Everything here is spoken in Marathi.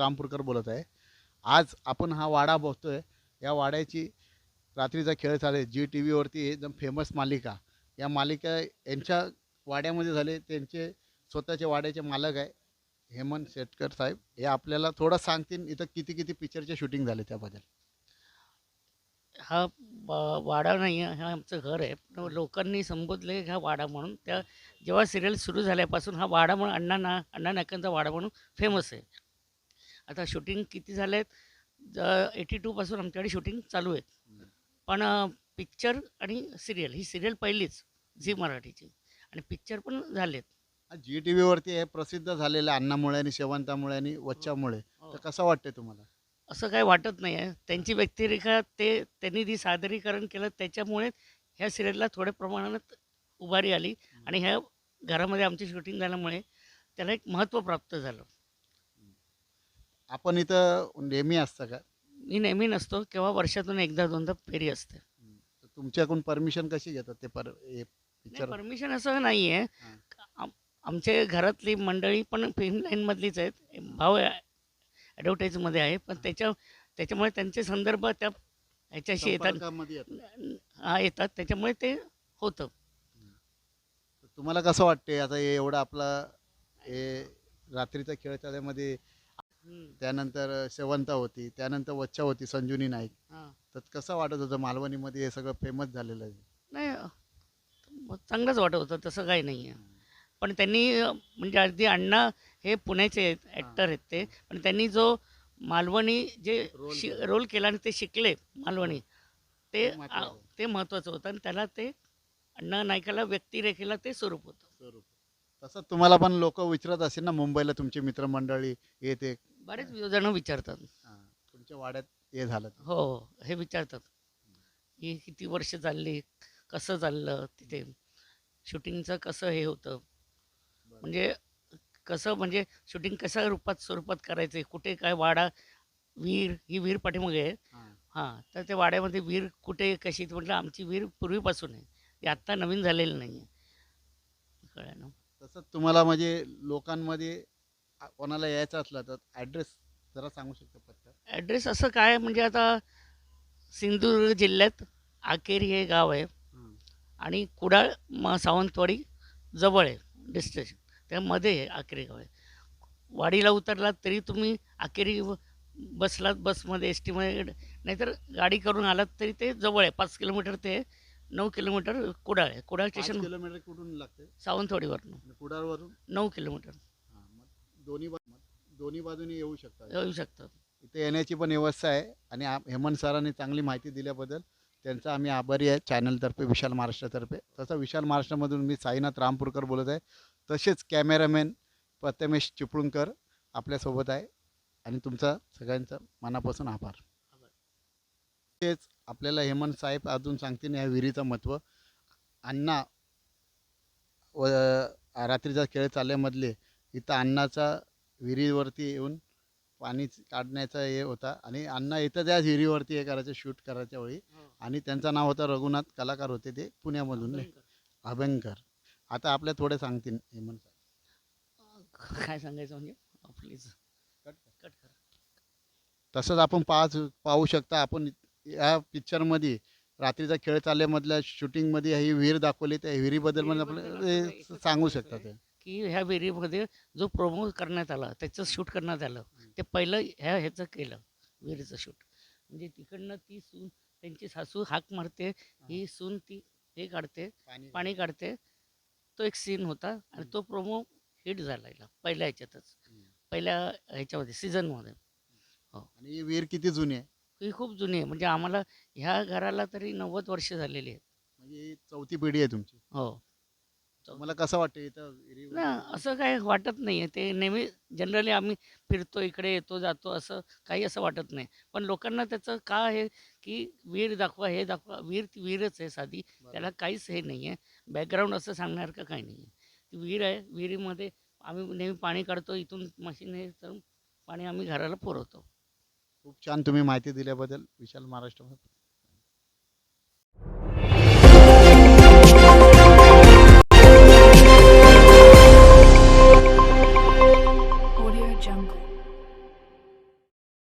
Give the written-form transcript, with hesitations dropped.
रामपूरकर बोलत आहे. आज आपण हा वाडा बघतोय. या वाड्याची रात्रीचा खेळ चालेल जी टी व्हीवरती एकदम फेमस मालिका. या मालिका यांच्या वाड्यामध्ये झाले. त्यांचे स्वतःचे वाड्याचे मालक आहे हेमंत शेटकर साहेब. हे आपल्याला थोडं सांगतील इथं किती किती पिक्चरचे शूटिंग झाले त्याबद्दल. हा वाडा नाही आहे, हा आमचं घर आहे. पण लोकांनी संबोधले हा वाडा म्हणून. जेव्हा सिरियल सुरू झाल्यापासून हा वाडा म्हणून अण्णा नायकांचा वाडा म्हणून फेमस आहे. आता शूटिंग किती झाले आहेत? 82 पासून आमच्याकडे शूटिंग चालू आहे. पण पिक्चर आणि सिरियल, ही सिरियल पहिलीच झी मराठीची, आणि पिक्चर पण झालेत. जी टी व्हीवरती हे प्रसिद्ध झालेलं अण्णामुळे आणि शेवंतामुळे आणि हो, वच्च्यामुळे. हो. तर कसं वाटते तुम्हाला? असं काही वाटत नाही आहे. त्यांची व्यक्तिरेखा त्यांनी जी सादरीकरण केलं त्याच्यामुळे ह्या सिरियलला थोड्या प्रमाणात उभारी आली, आणि ह्या घरामध्ये आमची शूटिंग झाल्यामुळे त्याला एक महत्त्व प्राप्त झालं. आपण इथं नेहमी असतं का? मी नेहमी नसतो, केव्हा वर्षातून एकदा दोनदा फेरी असते. तर तुमच्याकडून परमिशन कशी घेतात ते हे नाही, पिक्चर? परमिशन असं नाही आहे. आमच्या घरातली मंडळी पण फिल्म लाईनमधलीच आहेत. भाऊ ॲडव्हर्टाईजमध्ये आहे, पण त्याच्यामुळे त्यांचे संदर्भ त्या ह्याच्याशी येतात. संपर्कामध्ये येतात. हा, येतात, त्याच्यामुळे ते होतं. तर तुम्हाला कसं वाटते आता हे एवढं आपलं हे रात्रीचा खेळ त्यामध्ये? हम्म. त्यानंतर शेवंता होती, त्यानंतर वच्चा होती संजुनी नाईक. हां. तर कसं वाटत होतं मालवणीमध्ये हे सगळं फेमस झालेलं आहे? नाही, मग चांगलंच वाटत होतं, तसं काही नाही आहे. पण त्यांनी म्हणजे अगदी अण्णा हे पुण्याचे आहेत, ॲक्टर आहेत ते. पण त्यांनी जो मालवणी जे रोल केला आणि ते शिकले मालवणी, ते ते महत्त्वाचं. ते महत्त्वाचं होतं, आणि त्याला ते अण्णा नायकाला व्यक्तिरेखेला ते स्वरूप होतं. स्वरूप. तसं तुम्हाला पण लोक विचारत असेल ना मुंबईला तुमची मित्रमंडळी हे ते? बरेच जण विचारतात. हां, तुमच्या वाड्यात हे झालं तर. हो, हे विचारतात की किती वर्ष चालली, कसं चाललं तिथे, शूटिंगचं कसं हे होतं, म्हणजे कसं, म्हणजे शूटिंग कशा स्वरूपात करायचं आहे, कुठे काय वाडा, विहीर, ही विहीर पाठीमागे आहे. हां. हां, तर त्या वाड्यामध्ये विहीर कुठे कशी, तर म्हटलं आमची विहीर पूर्वीपासून आहे, ती आत्ता नवीन झालेली नाही आहे. कळलं ना? तसंच तुम्हाला म्हणजे लोकांमध्ये कोणाला यायचं असलं तर ॲड्रेस जरा सांगू शकता पत्ता? ॲड्रेस असं काय, म्हणजे आता सिंधुदुर्ग जिल्ह्यात आकेरी हे गाव आहे, हं. आणि कुडाळ सावंतवाडी जवळ आहे डिस्टन्स. त्यामध्ये आहे आकेरी गाव आहे. वाडीला उतरलात तरी तुम्ही आकेरी बसलात, बसमध्ये एस टीमध्ये, नाहीतर गाडी करून आलात तरी ते जवळ आहे. 5 किलोमीटर ते 9 किलोमीटर कुडाळ आहे. कुडाळ 5 स्टेशन किलोमीटर कुठून लागते? सावंतवाडीवरनं आणि कुडाळवरून? 9 किलोमीटर हां, मग दोन्ही बाजूनी येऊ शकता. येऊ शकतात. इथे येण्याची पण व्यवस्था आहे. आणि हेमंत सरांनी चांगली माहिती दिल्याबद्दल त्यांचा आम्ही आभारी आहे चॅनलतर्फे, विशाल महाराष्ट्रातर्फे. तसं विशाल महाराष्ट्रामधून मी साईनाथ रामपूरकर बोलत आहे. तसेच कॅमेरामॅन प्रथमेश चिपळूणकर आपल्यासोबत आहे. आणि तुमचा सगळ्यांचा मनापासून आभार. तेच आपल्याला हेमंत साहेब अजून सांगतील या विहिरीचं महत्त्व. अण्णा व रात्रीचा खेळ चालल्यामधले इथं अण्णाचा विहिरीवरती येऊन पाणी काढण्याचा हे होता. आणि अण्णा इथं त्याच विहिरीवरती हे करायचं शूट करायच्या वेळी. आणि त्यांचं नाव होतं रघुनाथ, कलाकार होते ते पुण्यामधून नाही, अभ्यंकर. आता आपल्या थोडे सांगतील हेमंत काय सांगायचं म्हणजे, प्लीज साहेब. कट करा. तसंच आपण पाहू शकता आपण या पिक्चरमध्ये रात्रीचा खेळ चालल्यामधल्या शूटिंगमध्ये ही विहीर दाखवली. त्या विहिरीबद्दल पण विहिरीबद्दल आपलं असं काही हे एकच सांगू सांगायचं शकतात आहे ते. की ह्या विहिरीमध्ये जो प्रोमो करण्यात आला, त्याचं शूट करण्यात आलं, ते पहिलं ह्याचं केलं, विहिरीचं शूट. म्हणजे तिकडनं ती सून, त्यांची सासू हाक मारते, ही सून ती हे काढते, पाणी काढते. तो एक सीन होता, आणि तो प्रोमो हिट झाला याला पहिल्या ह्याच्यातच, पहिल्या ह्याच्यामध्ये सीझनमध्ये. हो, आणि ही विहीर किती जुनी आहे? ही खूप जुनी आहे. म्हणजे आम्हाला ह्या घराला तरी 90 वर्ष झालेली आहेत. म्हणजे ही चौथी पिढी आहे तुमची. हो. तुम्हाला कसं वाटतं इथं ना, विहिरीमध्ये येऊन? असं काही वाटत नाही आहे. ते नेहमी जनरली आम्ही फिरतो, इकडे येतो जातो, असं काही असं वाटत नाही. पण लोकांना त्याचं का आहे, की विहीर दाखवा, हे दाखवा. विहीर ती विहीरच आहे साधी, त्याला काहीच हे नाही आहे, बॅकग्राऊंड असं सांगण्यासारखं काही नाही आहे. ती विहीर आहे, विहिरीमध्ये आम्ही नेहमी पाणी काढतो, इथून मशीन हे करून पाणी आम्ही घराला पुरवतो. खूप छान तुम्ही माहिती दिल्याबद्दल विशाल महाराष्ट्र